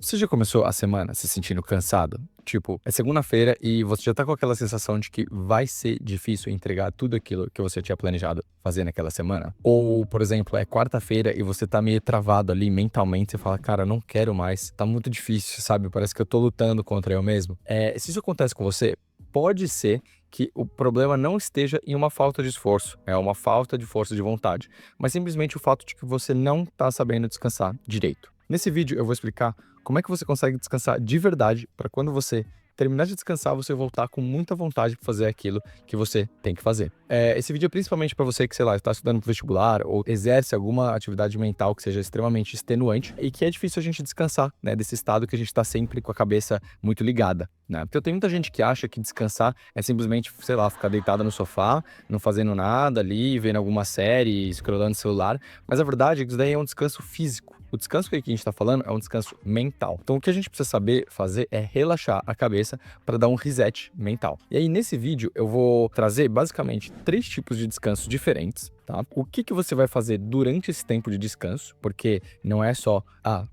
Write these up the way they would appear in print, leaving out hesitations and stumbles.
Você já começou a semana se sentindo cansado? Tipo, é segunda-feira e você já tá com aquela sensação de que vai ser difícil entregar tudo aquilo que você tinha planejado fazer naquela semana? Ou, por exemplo, é quarta-feira e você tá meio travado ali mentalmente, você fala, cara, não quero mais, tá muito difícil, sabe? Parece que eu tô lutando contra eu mesmo. Se isso acontece com você, pode ser que o problema não esteja em uma falta de esforço, é uma falta de força de vontade, mas simplesmente o fato de que você não tá sabendo descansar direito. Nesse vídeo eu vou explicar como é que você consegue descansar de verdade para quando você terminar de descansar, você voltar com muita vontade para fazer aquilo que você tem que fazer. Esse vídeo é principalmente para você que, sei lá, está estudando para vestibular ou exerce alguma atividade mental que seja extremamente extenuante e que é difícil a gente descansar, né, desse estado que a gente está sempre com a cabeça muito ligada, né? Porque tem muita gente que acha que descansar é simplesmente, sei lá, ficar deitado no sofá, não fazendo nada ali, vendo alguma série, scrollando no celular, mas a verdade é que isso daí é um descanso físico. O descanso que aqui a gente está falando é um descanso mental. Então, o que a gente precisa saber fazer é relaxar a cabeça para dar um reset mental. E aí, nesse vídeo, eu vou trazer basicamente 3 tipos de descanso diferentes, tá? O que você vai fazer durante esse tempo de descanso, porque não é só,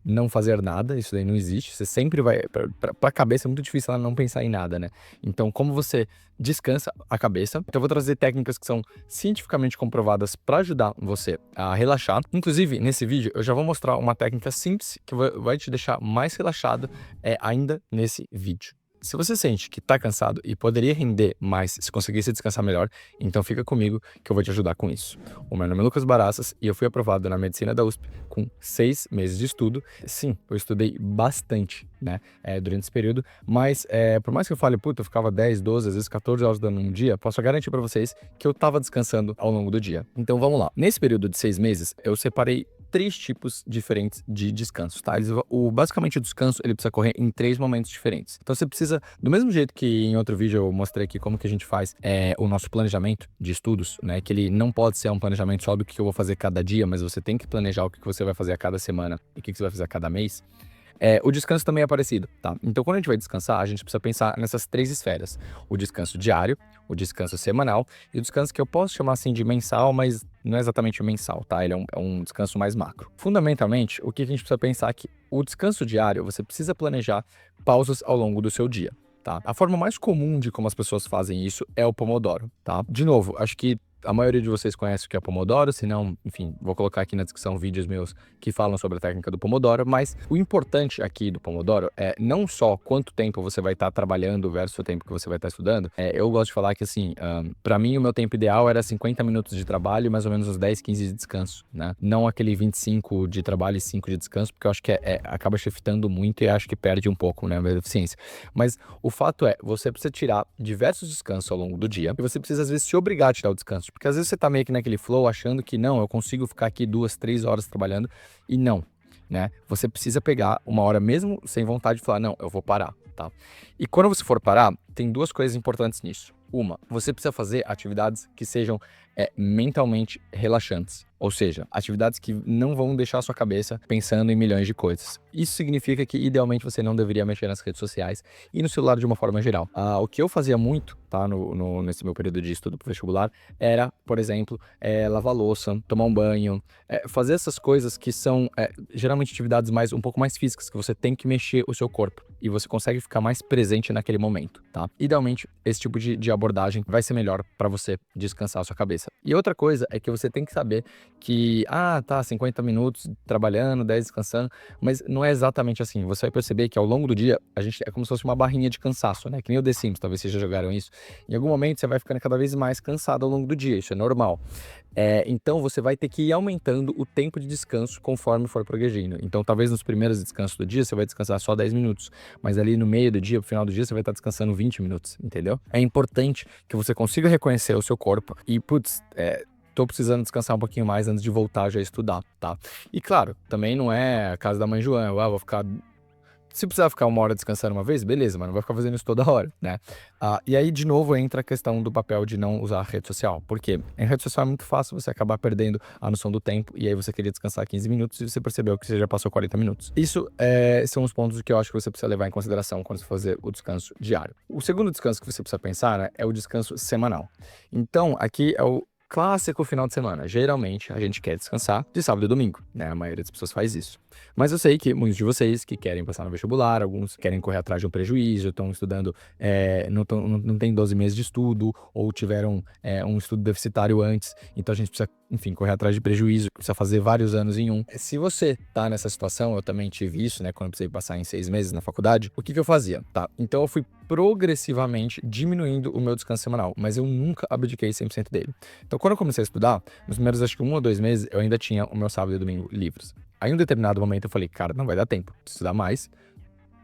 não fazer nada, isso daí não existe. Você sempre vai. Para a cabeça é muito difícil ela não pensar em nada, né? Então, como você descansa a cabeça. Então eu vou trazer técnicas que são cientificamente comprovadas para ajudar você a relaxar. Inclusive, nesse vídeo, eu já vou mostrar uma técnica simples que vai te deixar mais relaxado ainda nesse vídeo. Se você sente que tá cansado e poderia render mais se conseguisse descansar melhor, então fica comigo que eu vou te ajudar com isso. O meu nome é Lucas Barassas e eu fui aprovado na medicina da USP com 6 meses de estudo. Sim, eu estudei bastante, né, durante esse período, mas por mais que eu fale, puta, eu ficava 10, 12, às vezes 14 horas dando um dia, posso garantir pra vocês que eu tava descansando ao longo do dia. Então vamos lá. Nesse período de 6 meses, eu separei 3 tipos diferentes de descanso, tá? Basicamente o descanso, ele precisa correr em 3 momentos diferentes. Então você precisa, do mesmo jeito que em outro vídeo eu mostrei aqui como que a gente faz o nosso planejamento de estudos, né? Que ele não pode ser um planejamento só do que eu vou fazer cada dia, mas você tem que planejar o que você vai fazer a cada semana e o que você vai fazer a cada mês. O descanso também é parecido, tá? Então, quando a gente vai descansar, a gente precisa pensar nessas 3 esferas. O descanso diário, o descanso semanal e o descanso que eu posso chamar assim de mensal, mas não é exatamente mensal, tá? Ele é um descanso mais macro. Fundamentalmente, o que a gente precisa pensar é que o descanso diário, você precisa planejar pausas ao longo do seu dia, tá? A forma mais comum de como as pessoas fazem isso é o Pomodoro, tá? De novo, acho que a maioria de vocês conhece o que é Pomodoro, se não, enfim, vou colocar aqui na descrição vídeos meus que falam sobre a técnica do Pomodoro, mas o importante aqui do Pomodoro é não só quanto tempo você vai estar trabalhando versus o tempo que você vai estar estudando. Eu gosto de falar que, assim, para mim o meu tempo ideal era 50 minutos de trabalho e mais ou menos uns 10, 15 de descanso, né? Não aquele 25 de trabalho e 5 de descanso, porque eu acho que acaba shiftando muito e acho que perde um pouco, né, a minha eficiência. Mas o fato é, você precisa tirar diversos descansos ao longo do dia e você precisa, às vezes, se obrigar a tirar o descanso. Porque às vezes você tá meio que naquele flow achando que não, eu consigo ficar aqui 2, 3 horas trabalhando e não, né? Você precisa pegar uma hora mesmo sem vontade de falar, não, eu vou parar, tá? E quando você for parar, tem 2 coisas importantes nisso. Uma, você precisa fazer atividades que sejam mentalmente relaxantes. Ou seja, atividades que não vão deixar a sua cabeça pensando em milhões de coisas. Isso significa que, idealmente, você não deveria mexer nas redes sociais e no celular de uma forma geral. O que eu fazia muito, tá, nesse meu período de estudo pro vestibular, era, por exemplo, lavar louça, tomar um banho, fazer essas coisas que são, geralmente, atividades um pouco mais físicas, que você tem que mexer o seu corpo e você consegue ficar mais presente naquele momento, tá? Idealmente, esse tipo de abordagem vai ser melhor para você descansar a sua cabeça. E outra coisa é que você tem que saber que, 50 minutos trabalhando, 10 descansando, mas não é exatamente assim. Você vai perceber que ao longo do dia, a gente é como se fosse uma barrinha de cansaço, né? Que nem o The Sims, talvez vocês já jogaram isso. Em algum momento você vai ficando cada vez mais cansado ao longo do dia, isso é normal. Então você vai ter que ir aumentando o tempo de descanso conforme for progredindo. Então talvez nos primeiros descansos do dia você vai descansar só 10 minutos, mas ali no meio do dia, pro final do dia, você vai estar descansando 20 minutos, entendeu? É importante que você consiga reconhecer o seu corpo e, tô precisando descansar um pouquinho mais antes de voltar já a estudar, tá? E claro, também não é a casa da mãe Joana, vou ficar... Se precisar ficar 1 hora descansando uma vez, beleza, mas não vai ficar fazendo isso toda hora, né? E aí, de novo, entra a questão do papel de não usar a rede social. Por quê? Em rede social é muito fácil você acabar perdendo a noção do tempo, e aí você queria descansar 15 minutos e você percebeu que você já passou 40 minutos. Isso são os pontos que eu acho que você precisa levar em consideração quando você fazer o descanso diário. O segundo descanso que você precisa pensar, né, é o descanso semanal. Então, aqui é o clássico final de semana. Geralmente, a gente quer descansar de sábado e domingo, né? A maioria das pessoas faz isso. Mas eu sei que muitos de vocês que querem passar no vestibular, alguns querem correr atrás de um prejuízo, estão estudando, não tem 12 meses de estudo, ou tiveram um estudo deficitário antes, então a gente precisa, enfim, correr atrás de prejuízo, precisa fazer vários anos em um. Se você tá nessa situação, eu também tive isso, né, quando eu precisei passar em 6 meses na faculdade, o que que eu fazia, tá? Então eu fui progressivamente diminuindo o meu descanso semanal, mas eu nunca abdiquei 100% dele. Então quando eu comecei a estudar, nos primeiros acho que 1 ou 2 meses, eu ainda tinha o meu sábado e domingo livres. Aí em um determinado momento eu falei, cara, não vai dar tempo, preciso estudar mais.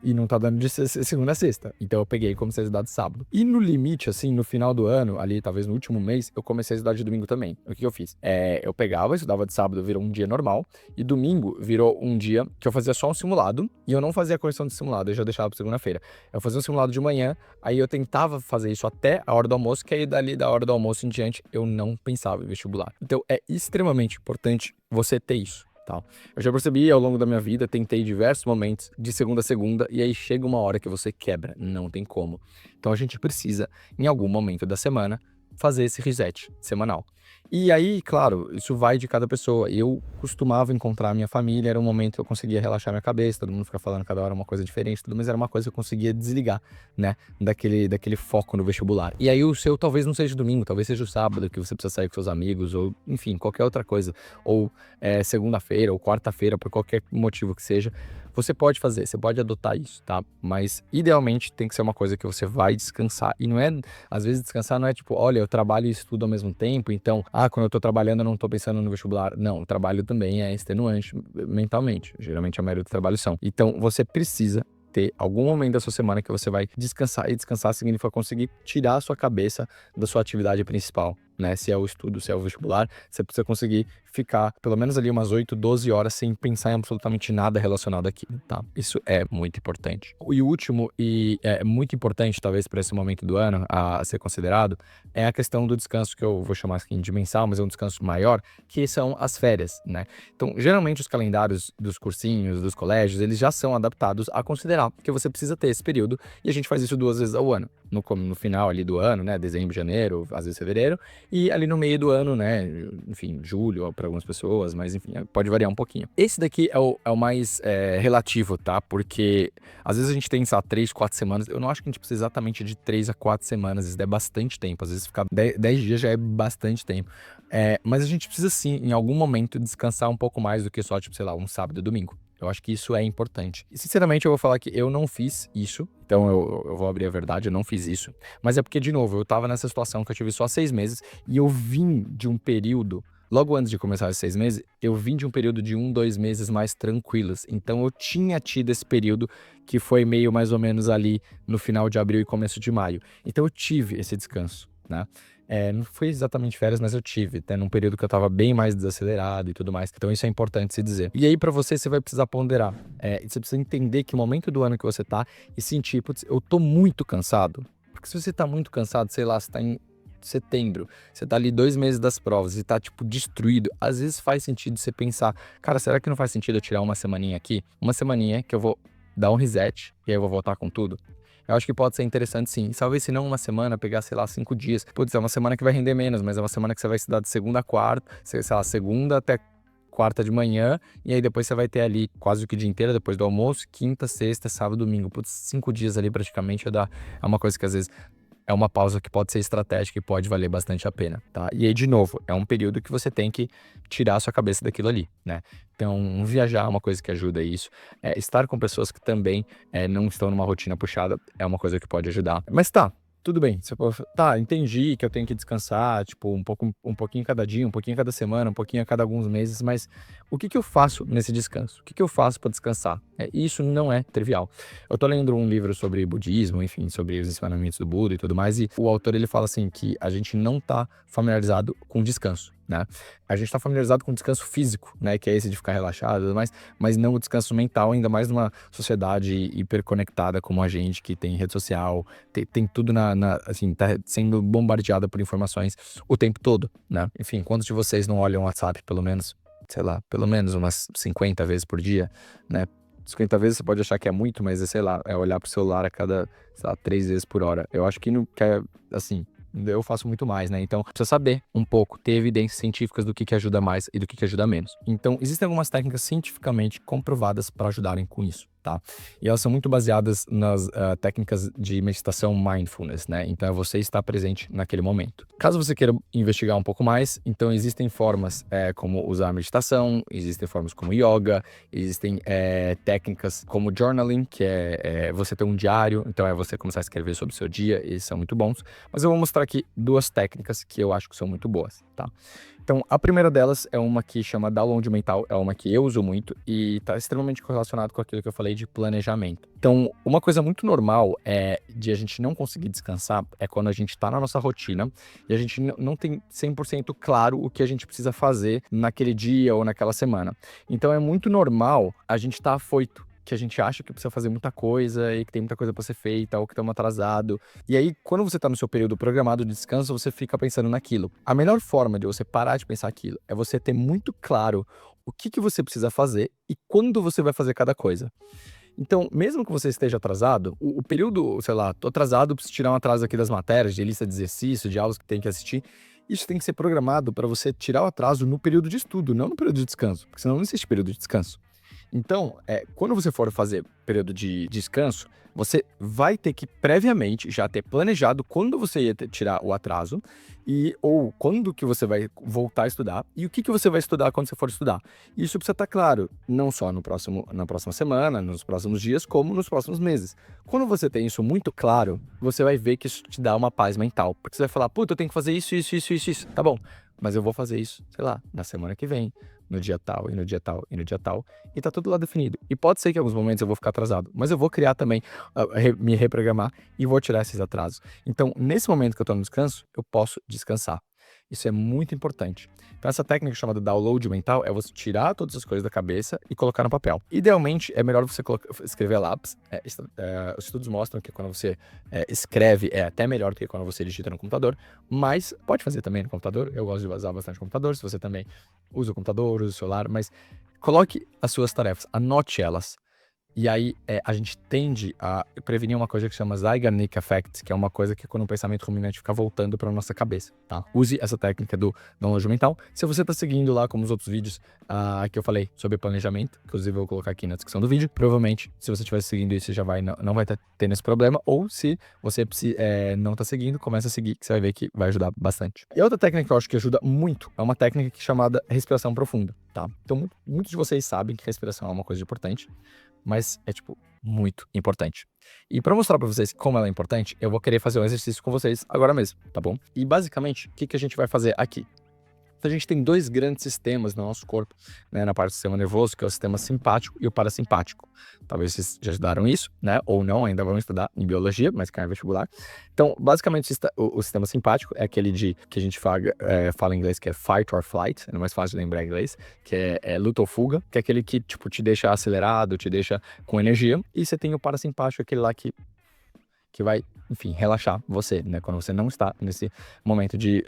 E não tá dando de segunda a sexta. Então eu peguei e comecei a estudar de sábado. E no limite, assim, no final do ano, ali talvez no último mês, eu comecei a estudar de domingo também. O que eu fiz? Eu pegava, estudava de sábado, virou um dia normal. E domingo virou um dia que eu fazia só um simulado. E eu não fazia a correção de simulado, eu já deixava pra segunda-feira. Eu fazia um simulado de manhã, aí eu tentava fazer isso até a hora do almoço, que aí dali da hora do almoço em diante eu não pensava em vestibular. Então é extremamente importante você ter isso. Tal. Eu já percebi ao longo da minha vida, tentei diversos momentos de segunda a segunda, e aí chega uma hora que você quebra, não tem como. Então a gente precisa, em algum momento da semana, fazer esse reset semanal. E aí, claro, isso vai de cada pessoa. Eu costumava encontrar a minha família, era um momento que eu conseguia relaxar minha cabeça, todo mundo fica falando cada hora uma coisa diferente, tudo, mas era uma coisa que eu conseguia desligar, né, daquele foco no vestibular. E aí o seu talvez não seja domingo, talvez seja o sábado, que você precisa sair com seus amigos, ou enfim, qualquer outra coisa, ou segunda-feira, ou quarta-feira, por qualquer motivo que seja. Você pode fazer, você pode adotar isso, tá? Mas idealmente tem que ser uma coisa que você vai descansar. E não é, às vezes descansar não é tipo, olha, eu trabalho e estudo ao mesmo tempo, então, quando eu tô trabalhando eu não tô pensando no vestibular. Não, o trabalho também é extenuante mentalmente. Geralmente a maioria dos trabalhos são. Então, você precisa ter algum momento da sua semana que você vai descansar, e descansar significa conseguir tirar a sua cabeça da sua atividade principal, né? Se é o estudo, se é o vestibular, você precisa conseguir ficar pelo menos ali umas 8, 12 horas sem pensar em absolutamente nada relacionado àquilo, tá? Isso é muito importante. E o último, e é muito importante talvez para esse momento do ano a ser considerado, é a questão do descanso, que eu vou chamar assim de mensal, mas é um descanso maior, que são as férias, né? Então, geralmente os calendários dos cursinhos, dos colégios, eles já são adaptados a considerar que você precisa ter esse período, e a gente faz isso 2 vezes ao ano. No final ali do ano, né? Dezembro, janeiro, às vezes fevereiro, e ali no meio do ano, né? Enfim, julho para algumas pessoas, mas enfim, pode variar um pouquinho. Esse daqui é o mais relativo, tá? Porque às vezes a gente tem, sei lá, 3, 4 semanas. Eu não acho que a gente precisa exatamente de 3 a 4 semanas, isso é bastante tempo. Às vezes ficar 10 dias já é bastante tempo. Mas a gente precisa sim, em algum momento, descansar um pouco mais do que só, tipo, sei lá, um sábado e domingo. Eu acho que isso é importante. E, sinceramente, eu vou falar que eu não fiz isso. Então, eu vou abrir a verdade, eu não fiz isso. Mas é porque, de novo, eu tava nessa situação que eu tive só 6 meses. E eu vim de um período, logo antes de começar esses 6 meses, eu vim de um período de 1, 2 meses mais tranquilos. Então, eu tinha tido esse período que foi meio mais ou menos ali no final de abril e começo de maio. Então, eu tive esse descanso, né? Não foi exatamente férias, mas eu tive, até num período que eu tava bem mais desacelerado e tudo mais. Então isso é importante se dizer. E aí pra você vai precisar ponderar. Você precisa entender que momento do ano que você tá e sentir, putz, eu tô muito cansado. Porque se você tá muito cansado, sei lá, você tá em setembro, você tá ali 2 meses das provas e tá, tipo, destruído, às vezes faz sentido você pensar, cara, será que não faz sentido eu tirar uma semaninha aqui? Uma semaninha que eu vou dar um reset e aí eu vou voltar com tudo? Eu acho que pode ser interessante sim. Talvez se não uma semana, pegar, sei lá, 5 dias. Putz, é uma semana que vai render menos, mas é uma semana que você vai estudar de segunda a quarta, sei lá, segunda até quarta de manhã, e aí depois você vai ter ali quase o que o dia inteiro, depois do almoço, quinta, sexta, sábado, domingo. Putz, 5 dias ali praticamente é uma coisa que às vezes é uma pausa que pode ser estratégica e pode valer bastante a pena, tá? E aí, de novo, é um período que você tem que tirar a sua cabeça daquilo ali, né? Então, viajar é uma coisa que ajuda isso. Estar com pessoas que também não estão numa rotina puxada é uma coisa que pode ajudar. Mas tá, tudo bem. Você pode, tá, entendi que eu tenho que descansar, tipo, um pouquinho cada dia, um pouquinho cada semana, um pouquinho a cada alguns meses, mas o que que eu faço nesse descanso? O que que eu faço para descansar? Isso não é trivial. Eu tô lendo um livro sobre budismo, enfim, sobre os ensinamentos do Buda e tudo mais, e o autor ele fala assim que a gente não tá familiarizado com descanso, né? A gente tá familiarizado com descanso físico, né? Que é esse de ficar relaxado e tudo mais, mas não o descanso mental, ainda mais numa sociedade hiperconectada como a gente, que tem rede social, tem tudo assim, tá sendo bombardeada por informações o tempo todo, né? Enfim, quantos de vocês não olham o WhatsApp, pelo menos, sei lá, pelo menos umas 50 vezes por dia, né? 50 vezes você pode achar que é muito, mas sei lá, é olhar pro celular a cada, sei lá, 3 vezes por hora. Eu acho que, não, que é, assim, eu faço muito mais, né? Então, precisa saber um pouco, ter evidências científicas do que ajuda mais e do que ajuda menos. Então, existem algumas técnicas cientificamente comprovadas para ajudarem com isso, tá? E elas são muito baseadas nas técnicas de meditação mindfulness, né? Então, é você estar presente naquele momento. Caso você queira investigar um pouco mais, então existem formas como usar a meditação, existem formas como yoga, existem técnicas como journaling, que é você ter um diário, então é você começar a escrever sobre o seu dia, esses são muito bons. Mas eu vou mostrar aqui duas técnicas que eu acho que são muito boas, tá? Então, a primeira delas é uma que chama download mental, é uma que eu uso muito e está extremamente correlacionado com aquilo que eu falei de planejamento. Então, uma coisa muito normal de a gente não conseguir descansar é quando a gente está na nossa rotina e a gente não tem 100% claro o que a gente precisa fazer naquele dia ou naquela semana. Então, é muito normal a gente estar afoito, que a gente acha que precisa fazer muita coisa e que tem muita coisa para ser feita ou que estamos atrasado. E aí, quando você tá no seu período programado de descanso, você fica pensando naquilo. A melhor forma de você parar de pensar aquilo é você ter muito claro o que você precisa fazer e quando você vai fazer cada coisa. Então, mesmo que você esteja atrasado, o período, sei lá, tô atrasado, preciso tirar um atraso aqui das matérias, de lista de exercício, de aulas que tem que assistir. Isso tem que ser programado para você tirar o atraso no período de estudo, não no período de descanso, porque senão não existe período de descanso. Então, quando você for fazer período de descanso, você vai ter que previamente já ter planejado quando você ia tirar o atraso ou quando que você vai voltar a estudar e o que você vai estudar quando você for estudar. Isso precisa estar claro, não só na próxima semana, nos próximos dias, como nos próximos meses. Quando você tem isso muito claro, você vai ver que isso te dá uma paz mental, porque você vai falar, puta, eu tenho que fazer isso, isso, isso, isso, isso. Tá bom, mas eu vou fazer isso, sei lá, na semana que vem, no dia tal, e no dia tal, e no dia tal, e tá tudo lá definido. E pode ser que em alguns momentos eu vou ficar atrasado, mas eu vou criar também, me reprogramar e vou tirar esses atrasos. Então, nesse momento que eu tô no descanso, eu posso descansar. Isso é muito importante. Então, essa técnica chamada download mental é você tirar todas as coisas da cabeça e colocar no papel. Idealmente, é melhor você escrever a lápis. Os estudos mostram que quando você escreve é até melhor do que quando você digita no computador, mas pode fazer também no computador. Eu gosto de usar bastante o computador. Se você também usa o computador, usa o celular, mas coloque as suas tarefas, anote elas. E aí, a gente tende a prevenir uma coisa que se chama Zeigarnik Effect, que é uma coisa que quando o pensamento ruminante fica voltando para nossa cabeça, tá? Use essa técnica do download mental. Se você tá seguindo lá, como os outros vídeos que eu falei sobre planejamento, inclusive eu vou colocar aqui na descrição do vídeo, provavelmente, se você estiver seguindo isso, você já não vai estar tendo esse problema, ou se você não tá seguindo, começa a seguir, que você vai ver que vai ajudar bastante. E a outra técnica que eu acho que ajuda muito é uma técnica chamada respiração profunda, tá? Então, muitos de vocês sabem que respiração é uma coisa importante, mas é, tipo, muito importante. E para mostrar para vocês como ela é importante, eu vou querer fazer um exercício com vocês agora mesmo, tá bom? E basicamente, o que a gente vai fazer aqui? Então, a gente tem dois grandes sistemas no nosso corpo, né, na parte do sistema nervoso, que é o sistema simpático e o parasimpático. Talvez vocês já estudaram isso, né? Ou não, ainda vão estudar em biologia, mas cai em vestibular. Então, basicamente, o sistema simpático é aquele que a gente fala em inglês que é fight or flight, é mais fácil de lembrar em inglês, que é luta ou fuga, que é aquele que, tipo, te deixa acelerado, te deixa com energia. E você tem o parasimpático, aquele lá que vai, enfim, relaxar você, né? Quando você não está nesse momento de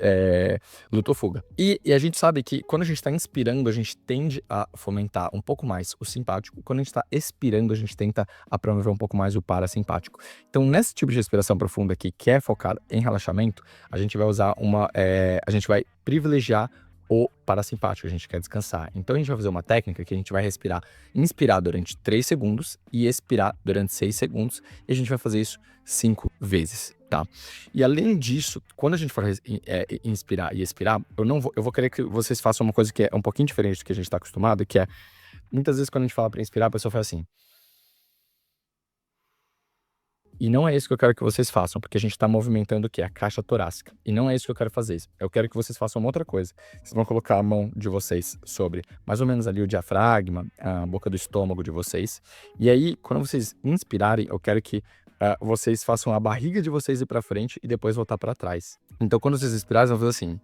luta ou fuga. E a gente sabe que quando a gente está inspirando, a gente tende a fomentar um pouco mais o simpático. Quando a gente está expirando, a gente tenta a promover um pouco mais o parasimpático. Então, nesse tipo de respiração profunda aqui, que é focada em relaxamento, a gente vai usar a gente vai privilegiar o parasimpático, a gente quer descansar. Então a gente vai fazer uma técnica que a gente vai inspirar durante 3 segundos e expirar durante 6 segundos, e a gente vai fazer isso 5 vezes, tá? E além disso, quando a gente for inspirar e expirar, eu vou querer que vocês façam uma coisa que é um pouquinho diferente do que a gente está acostumado, que é, muitas vezes quando a gente fala para inspirar, a pessoa fala assim. E não é isso que eu quero que vocês façam, porque a gente tá movimentando o quê? A caixa torácica. E não é isso que eu quero fazer. Eu quero que vocês façam uma outra coisa. Vocês vão colocar a mão de vocês sobre mais ou menos ali o diafragma, a boca do estômago de vocês. E aí, quando vocês inspirarem, eu quero que vocês façam a barriga de vocês ir pra frente e depois voltar pra trás. Então, quando vocês inspirarem, vocês vão fazer assim.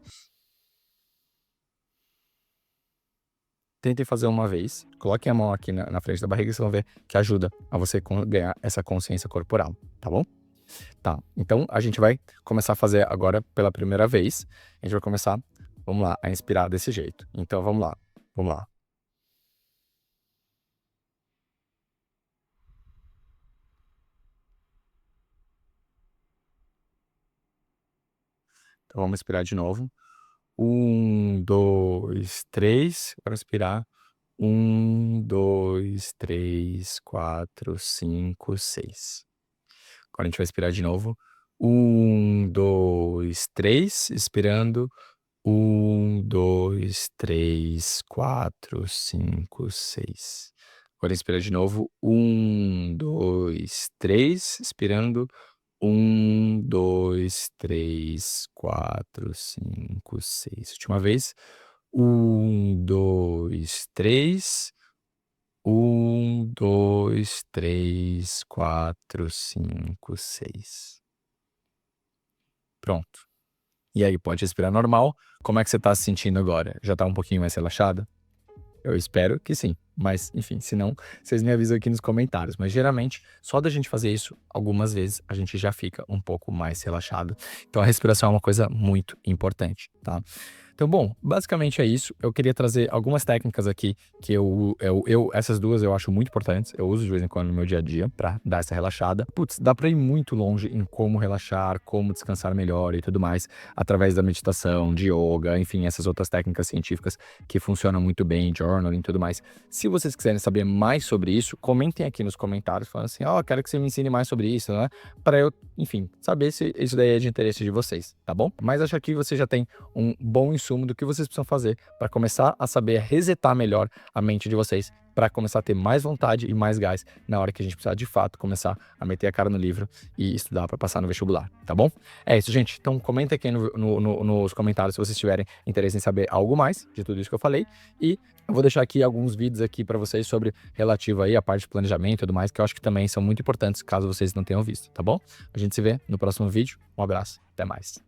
Tentem fazer uma vez, coloquem a mão aqui na frente da barriga e vocês vão ver que ajuda a você ganhar essa consciência corporal, tá bom? Tá, então a gente vai começar a fazer agora pela primeira vez. A gente vai começar, vamos lá, a inspirar desse jeito. Então vamos lá, vamos lá. Então vamos respirar de novo. 1, 2, 3. Agora respirar. 1, 2, 3, 4, 5, 6. Agora a gente vai respirar de novo. 1, 2, 3. Expirando. 1, 2, 3, 4, 5, 6. Agora inspira de novo. 1, 2, 3. Expirando. 1, 2, 3, 4, 5, 6. Última vez. 1, 2, 3. 1, 2, 3, 4, 5, 6. Pronto. E aí, pode respirar normal. Como é que você tá se sentindo agora? Já tá um pouquinho mais relaxada? Eu espero que sim. Mas, enfim, se não, vocês me avisam aqui nos comentários. Mas geralmente, só da gente fazer isso algumas vezes, a gente já fica um pouco mais relaxado. Então a respiração é uma coisa muito importante, tá? Então, bom, basicamente é isso. Eu queria trazer algumas técnicas aqui que essas duas eu acho muito importantes. Eu uso de vez em quando no meu dia a dia pra dar essa relaxada. Putz, dá pra ir muito longe em como relaxar, como descansar melhor e tudo mais, através da meditação, de yoga, enfim, essas outras técnicas científicas que funcionam muito bem, journaling e tudo mais. Se vocês quiserem saber mais sobre isso, comentem aqui nos comentários, falando assim, quero que você me ensine mais sobre isso, né? Pra eu, enfim, saber se isso daí é de interesse de vocês, tá bom? Mas acho que você já tem um bom insumo do que vocês precisam fazer para começar a saber resetar melhor a mente de vocês, para começar a ter mais vontade e mais gás na hora que a gente precisar de fato começar a meter a cara no livro e estudar para passar no vestibular, tá bom? É isso, gente. Então comenta aqui nos comentários se vocês tiverem interesse em saber algo mais de tudo isso que eu falei, e eu vou deixar aqui alguns vídeos aqui para vocês sobre relativo aí a parte de planejamento e tudo mais, que eu acho que também são muito importantes caso vocês não tenham visto, tá bom? A gente se vê no próximo vídeo. Um abraço, até mais.